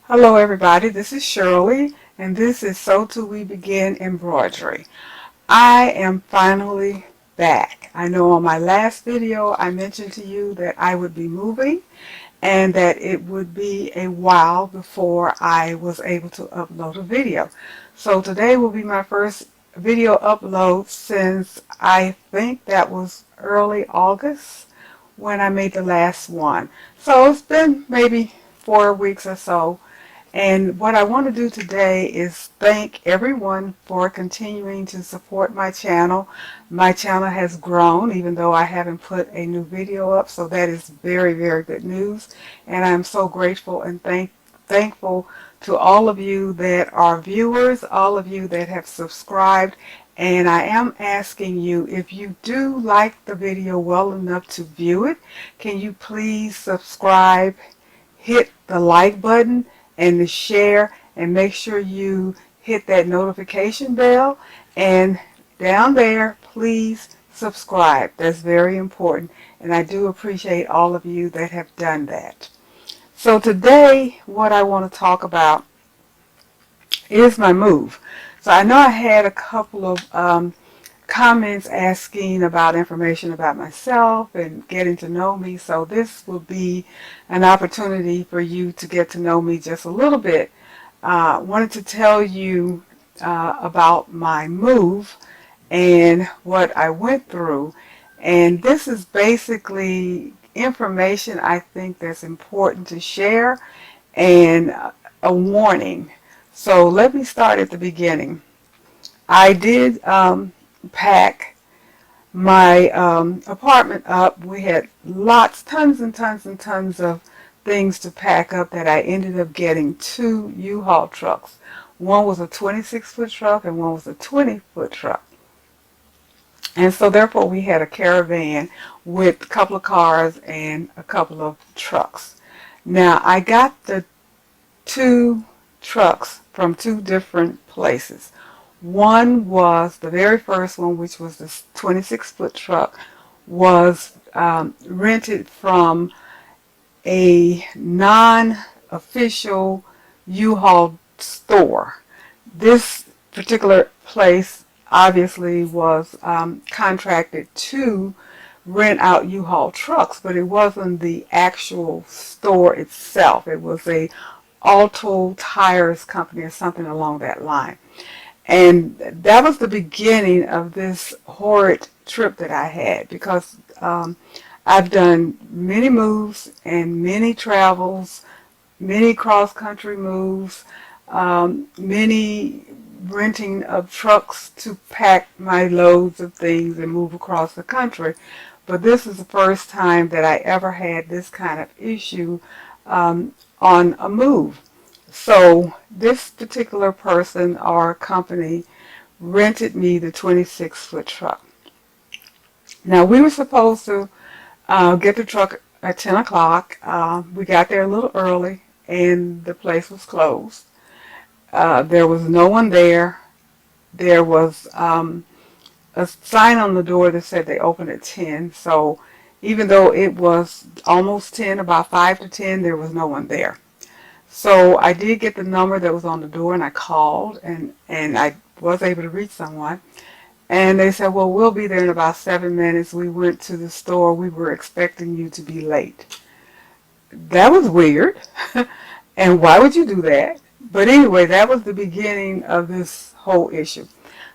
Hello everybody, this is Shirley and this is So To We Begin Embroidery. I am finally back. I know on my last video I mentioned to you that I would be moving and that it would be a while before I was able to upload a video. So today will be my first video upload since I think that was early August when I made the last one. So it's been maybe 4 weeks or so. And what I want to do today is thank everyone for continuing to support my channel. My channel has grown even though I haven't put a new video up, so that is very, very good news. And I'm so grateful and thankful to all of you that are viewers, all of you that have subscribed. And I am asking you, if you do like the video well enough to view it, can you please subscribe, hit the like button and the share, and make sure you hit that notification bell, and down there please subscribe. That's very important, and I do appreciate all of you that have done that. So today what I want to talk about is my move. So I know I had a couple of comments asking about information about myself and getting to know me, so this will be an opportunity for you to get to know me just a little bit. Wanted to tell you about my move and what I went through, and this is basically information I think that's important to share and a warning. So let me start at the beginning. I did pack my apartment up. We had tons and tons and tons of things to pack up that I ended up getting 2 U-Haul trucks. One was a 26-foot truck and one was a 20-foot truck. And so therefore we had a caravan with a couple of cars and a couple of trucks. Now I got the 2 trucks from 2 different places. One was, the very first one, which was the 26-foot truck, was rented from a non-official U-Haul store. This particular place obviously was contracted to rent out U-Haul trucks, but it wasn't the actual store itself. It was a Auto Tires company or something along that line. And that was the beginning of this horrid trip that I had, because I've done many moves and many travels, many cross-country moves, many renting of trucks to pack my loads of things and move across the country. But this is the first time that I ever had this kind of issue on a move. So this particular person or company rented me the 26-foot truck. Now we were supposed to get the truck at 10 o'clock. We got there a little early and the place was closed. There was no one there. There was a sign on the door that said they opened at 10. So even though it was almost 10, about 5 to 10, there was no one there. So I did get the number that was on the door, and I called, and I was able to reach someone. And they said, well, we'll be there in about 7 minutes. We went to the store. We were expecting you to be late. That was weird. And why would you do that? But anyway, that was the beginning of this whole issue.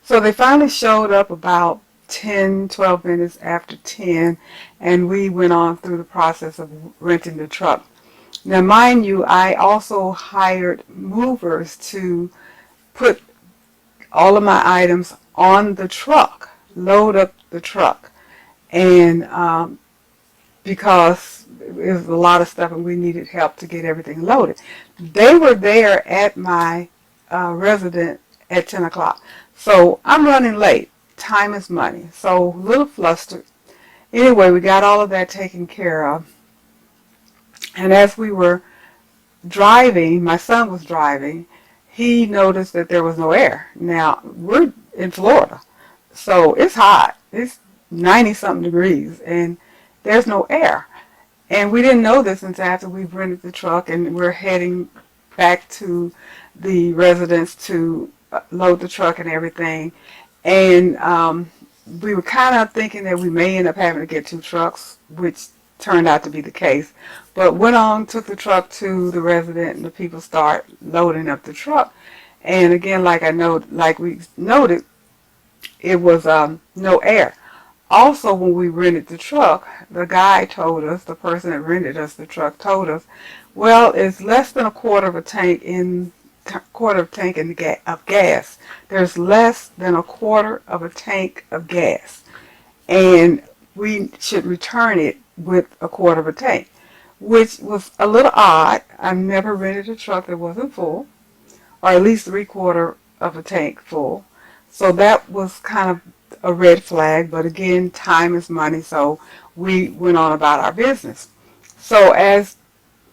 So they finally showed up about 10, 12 minutes after 10, and we went on through the process of renting the truck. Now, mind you, I also hired movers to put all of my items on the truck, load up the truck, and because it was a lot of stuff and we needed help to get everything loaded. They were there at my residence at 10 o'clock. So I'm running late. Time is money. So a little flustered. Anyway, we got all of that taken care of. And as we were driving, my son was driving, he noticed that there was no air. Now, we're in Florida, so it's hot. It's 90-something degrees, and there's no air. And we didn't know this until after we rented the truck, and we're heading back to the residence to load the truck and everything. And we were kind of thinking that we may end up having to get 2 trucks, which turned out to be the case. But went on, took the truck to the resident, and the people start loading up the truck. And again, like we noted, it was no air. Also, when we rented the truck, the guy told us, the person that rented us the truck told us, well, it's less than a quarter of a tank in of gas. There's less than a quarter of a tank of gas, and we should return it with a quarter of a tank, which was a little odd. I've never rented a truck that wasn't full, or at least 3/4 of a tank full. So that was kind of a red flag, but again, time is money, so we went on about our business. So as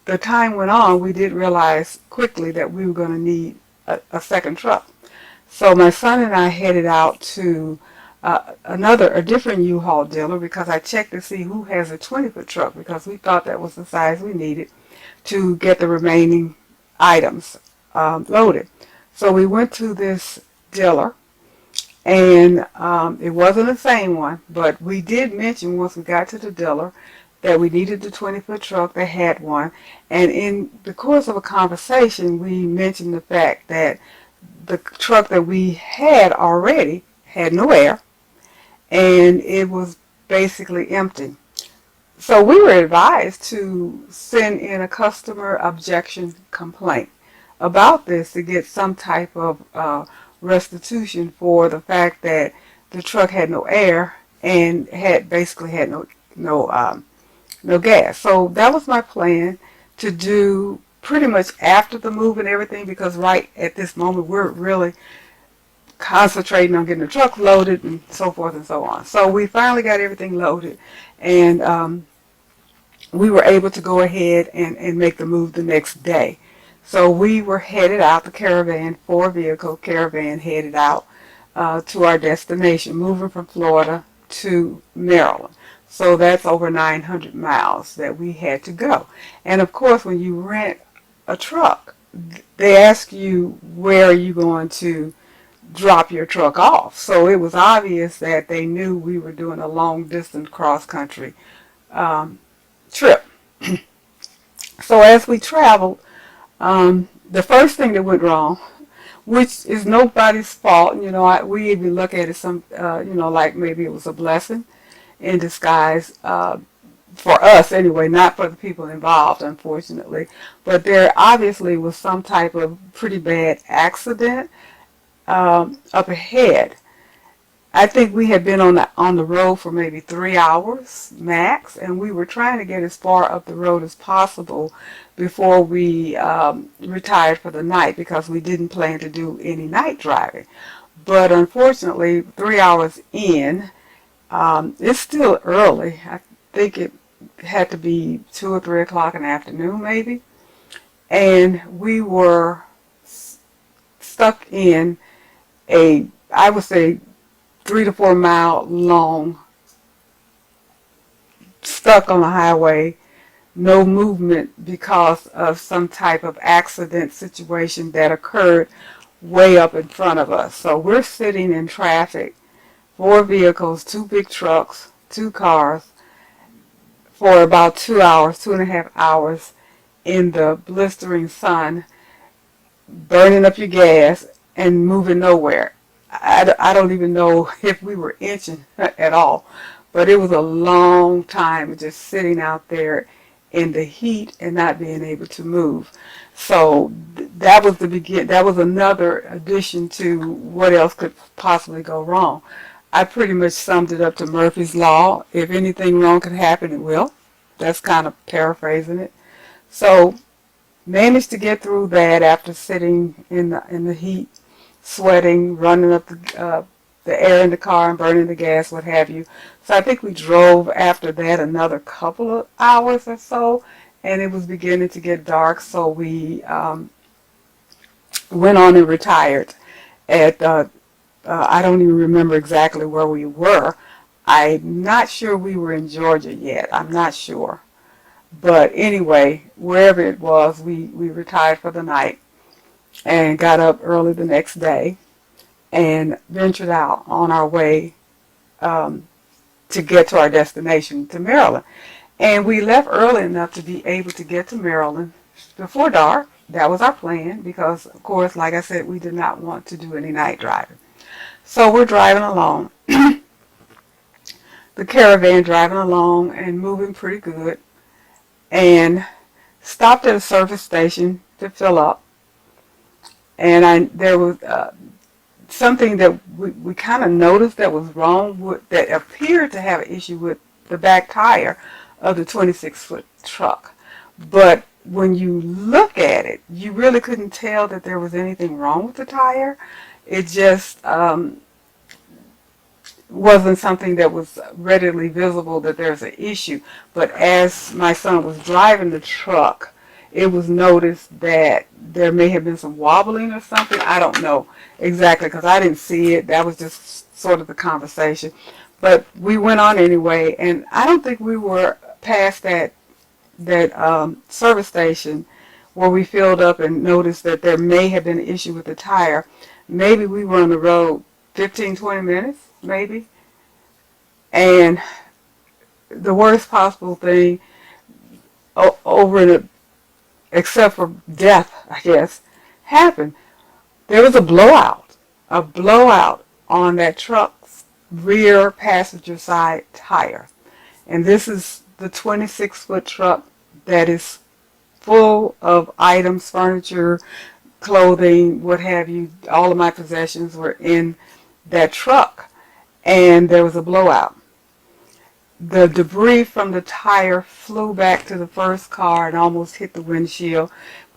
the time went on, we did realize quickly that we were going to need a second truck. So my son and I headed out to a different U-Haul dealer, because I checked to see who has a 20-foot truck, because we thought that was the size we needed to get the remaining items loaded. So we went to this dealer, and it wasn't the same one, but we did mention once we got to the dealer that we needed the 20-foot truck. They had one, and in the course of a conversation, we mentioned the fact that the truck that we had already had no air, and it was basically empty. So we were advised to send in a customer objection complaint about this to get some type of restitution for the fact that the truck had no air and basically had no gas. So that was my plan to do pretty much after the move and everything, because right at this moment we're really concentrating on getting the truck loaded and so forth and so on. So we finally got everything loaded, and we were able to go ahead and make the move the next day. So we were headed out, the caravan, 4-vehicle caravan, headed out to our destination, moving from Florida to Maryland. So that's over 900 miles that we had to go. And of course, when you rent a truck, they ask you where are you going to drop your truck off. So it was obvious that they knew we were doing a long distance cross country trip. So as we traveled, the first thing that went wrong, which is nobody's fault, we even look at it like maybe it was a blessing in disguise, for us anyway, not for the people involved, unfortunately. But there obviously was some type of pretty bad accident up ahead. I think we had been on the road for maybe 3 hours max, and we were trying to get as far up the road as possible before we retired for the night, because we didn't plan to do any night driving. But unfortunately, 3 hours in, it's still early. I think it had to be 2 or 3 o'clock in the afternoon maybe, and we were stuck in I would say 3 to 4 mile long, stuck on the highway, no movement because of some type of accident situation that occurred way up in front of us. So we're sitting in traffic, 4 vehicles, 2 big trucks, 2 cars, for about 2 hours, 2.5 hours in the blistering sun, burning up your gas and moving nowhere. I don't even know if we were inching at all, but it was a long time just sitting out there in the heat and not being able to move. So that was that was another addition to what else could possibly go wrong. I pretty much summed it up to Murphy's Law. If anything wrong could happen, it will. That's kind of paraphrasing it. So managed to get through that after sitting in the heat, sweating, running up the air in the car and burning the gas, what have you. So I think we drove after that another couple of hours or so, and it was beginning to get dark, so we went on and retired at, I don't even remember exactly where we were. I'm not sure we were in Georgia yet. I'm not sure. But anyway, wherever it was, we retired for the night. and got up early the next day and ventured out on our way um, to get to our destination, to Maryland. And we left early enough to be able to get to Maryland before dark. That was our plan because, of course, like I said, we did not want to do any night driving. So we're driving along, the caravan driving along and moving pretty good, and stopped at a service station to fill up. And there was something that we kind of noticed that was wrong, that appeared to have an issue with the back tire of the 26-foot truck. But when you look at it, you really couldn't tell that there was anything wrong with the tire. It just wasn't something that was readily visible that there's an issue. But as my son was driving the truck, it was noticed that there may have been some wobbling or something. I don't know exactly because I didn't see it. That was just sort of the conversation. But we went on anyway, and I don't think we were past that service station where we filled up and noticed that there may have been an issue with the tire. Maybe we were on the road 15, 20 minutes, maybe. And the worst possible thing except for death, I guess, happened. There was a blowout on that truck's rear passenger side tire. And this is the 26-foot truck that is full of items, furniture, clothing, what have you. All of my possessions were in that truck, and there was a blowout. The debris from the tire flew back to the first car and almost hit the windshield,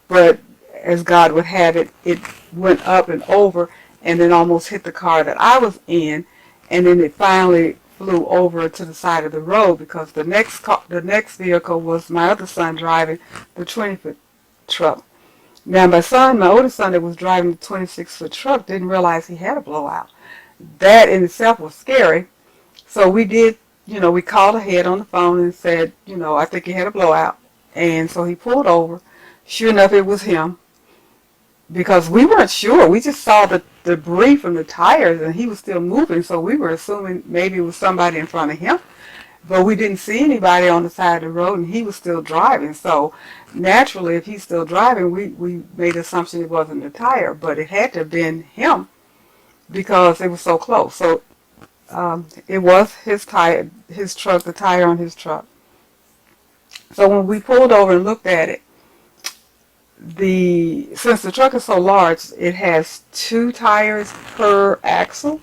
but as God would have it, it went up and over and then almost hit the car that I was in, and then it finally flew over to the side of the road because the next vehicle was my other son driving the 20-foot truck. Now my oldest son that was driving the 26-foot truck didn't realize he had a blowout. That in itself was scary. So we did, we called ahead on the phone and said, I think he had a blowout. And so he pulled over. Sure enough, it was him. Because we weren't sure. We just saw the debris from the tires and he was still moving. So we were assuming maybe it was somebody in front of him. But we didn't see anybody on the side of the road and he was still driving. So naturally, if he's still driving, we made the assumption it wasn't the tire. But it had to have been him because it was so close. So it was his tire, his truck, the tire on his truck. So when we pulled over and looked at it, since the truck is so large, it has 2 tires per axle.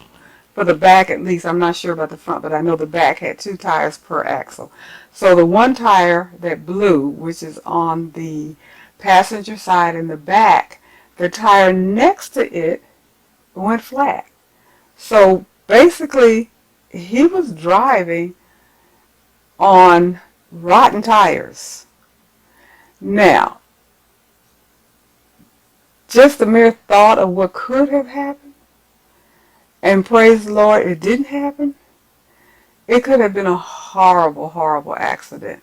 For the back, at least, I'm not sure about the front, but I know the back had 2 tires per axle. So the one tire that blew, which is on the passenger side in the back, the tire next to it went flat. So basically, he was driving on rotten tires. Now, just the mere thought of what could have happened, and praise the Lord, it didn't happen. It could have been a horrible, horrible accident.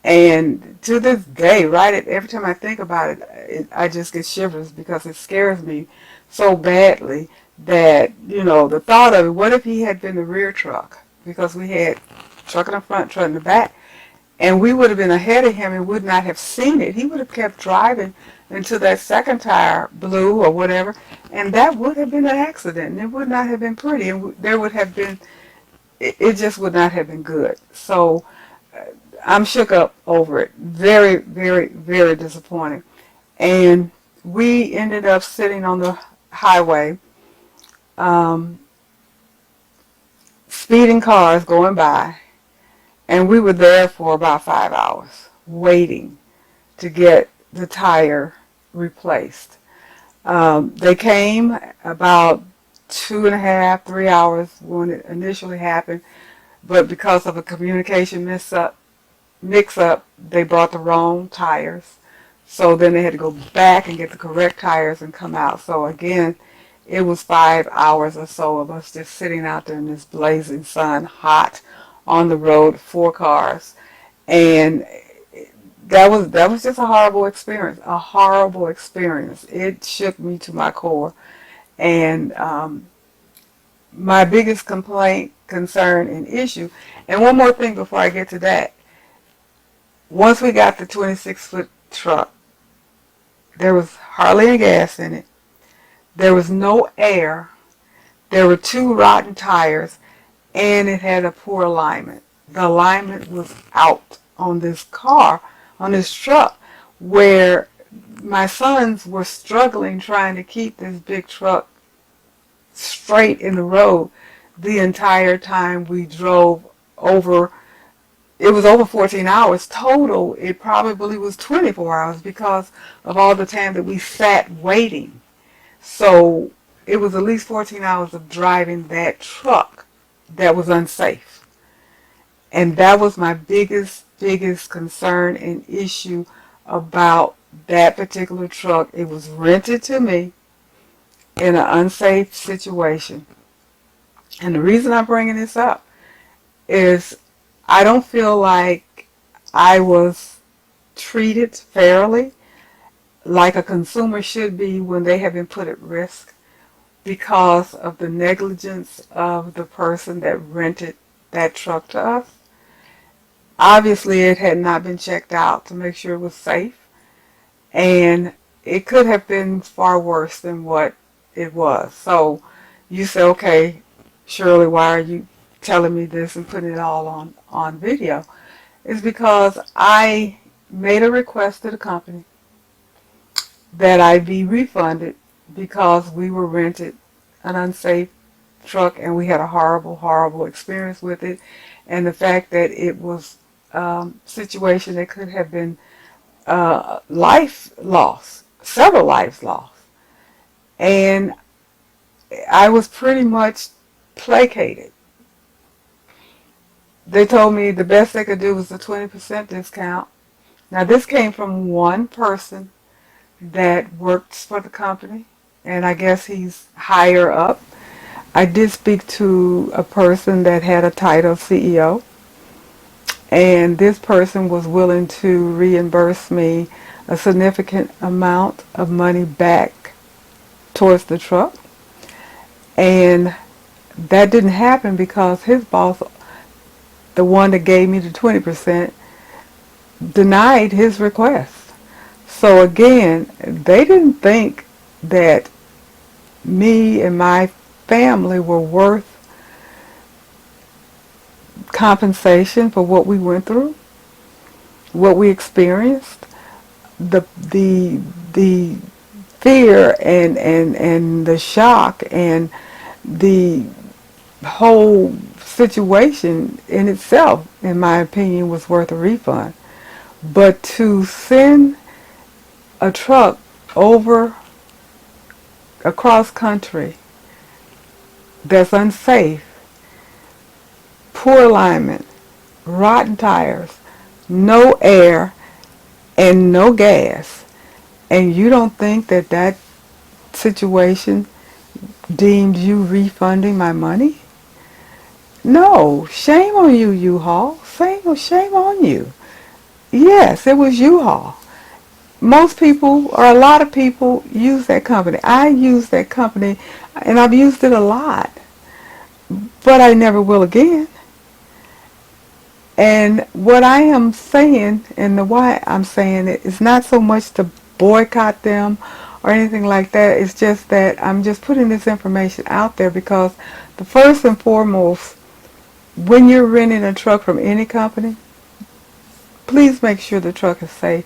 And to this day, every time I think about it, I just get shivers because it scares me so badly that, the thought of it, what if he had been the rear truck? Because we had truck in the front, truck in the back, and we would have been ahead of him and would not have seen it. He would have kept driving until that second tire blew or whatever, and that would have been an accident, and it would not have been pretty, and there would have been, it just would not have been good. So I'm shook up over it. Very, very, very disappointing. And we ended up sitting on the highway, speeding cars going by, and we were there for about 5 hours waiting to get the tire replaced. They came about 2.5, 3 hours when it initially happened, but because of a communication mix-up, they brought the wrong tires. So then they had to go back and get the correct tires and come out. So again, it was 5 hours or so of us just sitting out there in this blazing sun, hot, on the road, 4 cars. And that was just a horrible experience. A horrible experience. It shook me to my core. And my biggest complaint, concern, and issue. And one more thing before I get to that. Once we got the 26-foot truck, there was hardly any gas in it. There was no air. There were 2 rotten tires, and it had a poor alignment. The alignment was out on this car, on this truck, where my sons were struggling trying to keep this big truck straight in the road the entire time we drove over. It was over 14 hours total. It probably was 24 hours because of all the time that we sat waiting. So it was at least 14 hours of driving that truck that was unsafe. And that was my biggest concern and issue about that particular truck. It was rented to me in an unsafe situation. And the reason I'm bringing this up is I don't feel like I was treated fairly, like a consumer should be when they have been put at risk because of the negligence of the person that rented that truck to us. Obviously, it had not been checked out to make sure it was safe, and it could have been far worse than what it was. So you say, okay, Shirley, why are you telling me this and putting it all on video? It's because I made a request to the company that I be refunded because we were rented an unsafe truck and we had a horrible experience with it. And the fact that it was a situation that could have been life loss, several lives lost. And I was pretty much placated. They told me the best they could do was a 20% discount. Now this came from one person that works for the company, and I guess he's higher up. I did speak to a person that had a title of CEO, and this person was willing to reimburse me a significant amount of money back towards the truck. And that didn't happen because his boss, the one that gave me the 20%, denied his request. So again, they didn't think that me and my family were worth compensation for what we went through, what we experienced, the fear and the shock and the whole situation in itself, in my opinion, was worth a refund. But to send a truck over across country that's unsafe, poor alignment, rotten tires, no air, and no gas, and you don't think that that situation deemed you refunding my money? No, shame on you, U-Haul. Shame on you. Yes, it was U-Haul. Most people, or a lot of people, use that company. I use that company, and I've used it a lot, but I never will again. And what I am saying, and the why I'm saying it, is not so much to boycott them or anything like that. It's just that I'm just putting this information out there because the first and foremost, when you're renting a truck from any company, please make sure the truck is safe.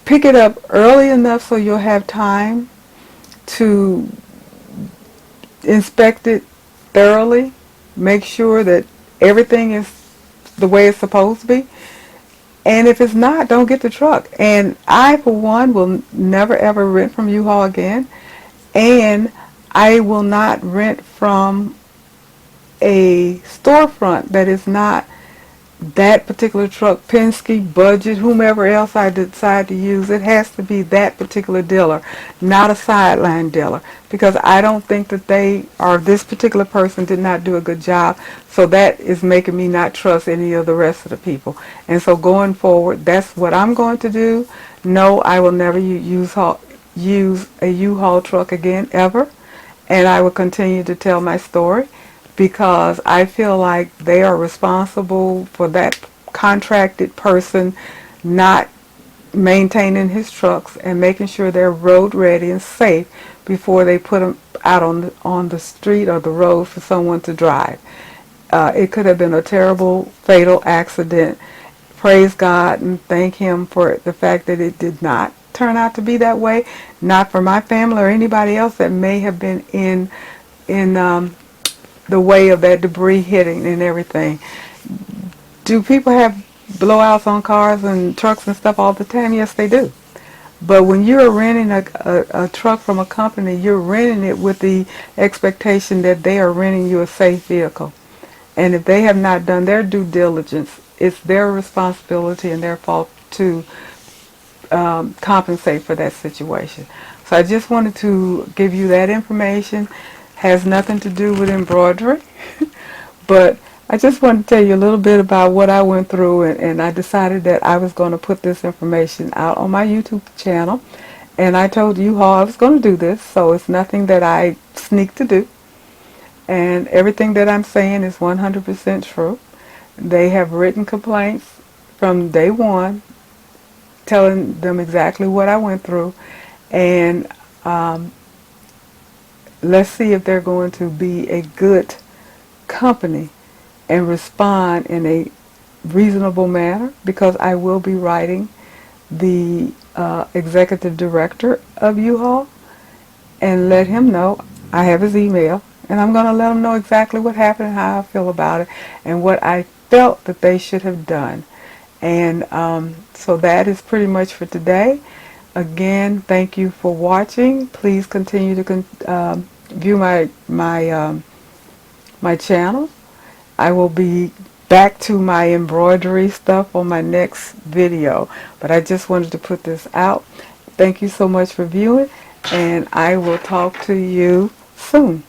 Pick it up early enough so you'll have time to inspect it thoroughly. Make sure that everything is the way it's supposed to be. And if it's not, don't get the truck. And I, for one, will never ever rent from U-Haul again. And I will not rent from a storefront that is not that particular truck, Penske, Budget, whomever else I decide to use, it has to be that particular dealer, not a sideline dealer, because I don't think that they or this particular person did not do a good job. So that is making me not trust any of the rest of the people. And so going forward, that's what I'm going to do. No, I will never use a U-Haul truck again, ever. And I will continue to tell my story, because I feel like they are responsible for that contracted person not maintaining his trucks and making sure they're road ready and safe before they put them out on the street or the road for someone to drive. It could have been a terrible, fatal accident. Praise God and thank Him for the fact that it did not turn out to be that way. Not for my family or anybody else that may have been in the way of that debris hitting and everything. Do people have blowouts on cars and trucks and stuff all the time? Yes, they do. But when you're renting a truck from a company, you're renting it with the expectation that they are renting you a safe vehicle. And if they have not done their due diligence, it's their responsibility and their fault to compensate for that situation. So I just wanted to give you that information. Has nothing to do with embroidery, but I just want to tell you a little bit about what I went through, and I decided that I was going to put this information out on my YouTube channel. And I told you how I was going to do this, so it's nothing that I sneak to do. And everything that I'm saying is 100% true. They have written complaints from day one, telling them exactly what I went through. And let's see if they're going to be a good company and respond in a reasonable manner, because I will be writing the executive director of U-Haul and let him know. I have his email, and I'm going to let him know exactly what happened and how I feel about it and what I felt that they should have done. And so that is pretty much for today. Again, thank you for watching. Please continue to view my channel. I will be back to my embroidery stuff on my next video, but I just wanted to put this out. Thank you so much for viewing, and I will talk to you soon.